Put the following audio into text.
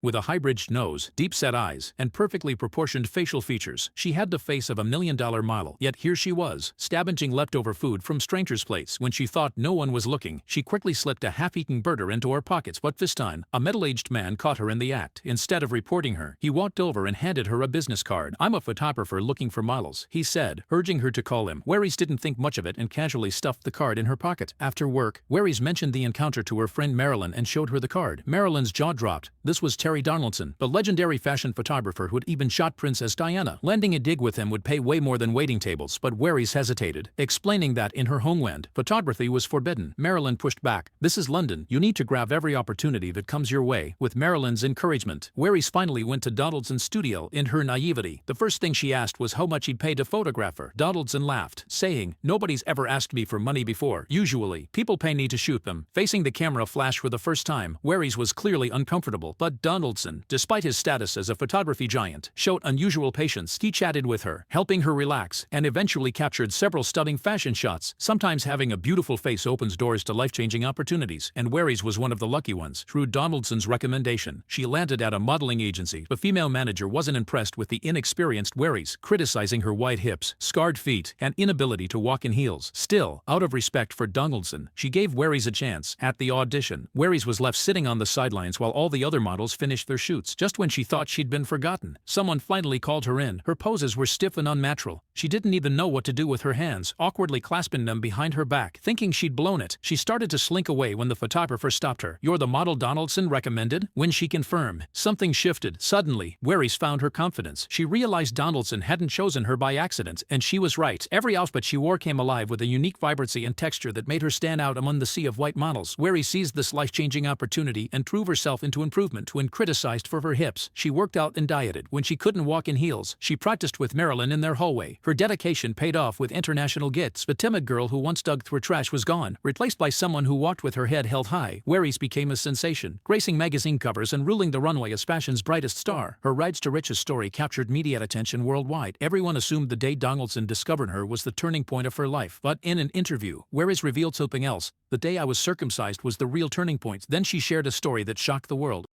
With a high-bridged nose, deep-set eyes, and perfectly proportioned facial features, she had the face of a million-dollar model. Yet here she was, scavenging leftover food from strangers' plates. When she thought no one was looking, she quickly slipped a half-eaten burger into her pockets. But this time, a middle-aged man caught her in the act. Instead of reporting her, he walked over and handed her a business card. "I'm a photographer looking for models," he said, urging her to call him. Waris didn't think much of it and casually stuffed the card in her pocket. After work, Waris mentioned the encounter to her friend Marilyn and showed her the card. Marilyn's jaw dropped. This was Terry Donaldson, the legendary fashion photographer who'd even shot Princess Diana. Landing a dig with him would pay way more than waiting tables, but Waris hesitated, explaining that in her homeland, photography was forbidden. Marilyn pushed back. "This is London. You need to grab every opportunity that comes your way." With Marilyn's encouragement, Waris finally went to Donaldson's studio. In her naivety, the first thing she asked was how much he'd pay to photograph her. Donaldson laughed, saying, "Nobody's ever asked me for money before. Usually, people pay me to shoot them." Facing the camera flash for the first time, Waris was clearly uncomfortable, but Donaldson, despite his status as a photography giant, showed unusual patience. He chatted with her, helping her relax, and eventually captured several stunning fashion shots. Sometimes having a beautiful face opens doors to life-changing opportunities, and Waris was one of the lucky ones. Through Donaldson's recommendation, she landed at a modeling agency. The female manager wasn't impressed with the inexperienced Waris, criticizing her wide hips, scarred feet, and inability to walk in heels. Still, out of respect for Donaldson, she gave Waris a chance. At the audition, Waris was left sitting on the sidelines while all the other models finished their shoots. Just when she thought she'd been forgotten, someone finally called her in. Her poses were stiff and unnatural. She didn't even know what to do with her hands, awkwardly clasping them behind her back. Thinking she'd blown it, she started to slink away when the photographer stopped her. "You're the model Donaldson recommended?" When she confirmed, something shifted. Suddenly, Waris found her confidence. She realized Donaldson hadn't chosen her by accident, and she was right. Every outfit she wore came alive with a unique vibrancy and texture that made her stand out among the sea of white models. Waris seized this life-changing opportunity and drove herself into improvement. When criticized for her hips, she worked out and dieted. When she couldn't walk in heels, she practiced with Marilyn in their hallway. Her dedication paid off with international gets. The timid girl who once dug through trash was gone, replaced by someone who walked with her head held high. Waris became a sensation, gracing magazine covers and ruling the runway as fashion's brightest star. Her Rides to Riches story captured media attention worldwide. Everyone assumed the day Donaldson discovered her was the turning point of her life. But in an interview, Waris revealed something else. "The day I was circumcised was the real turning point." Then she shared a story that shocked the world.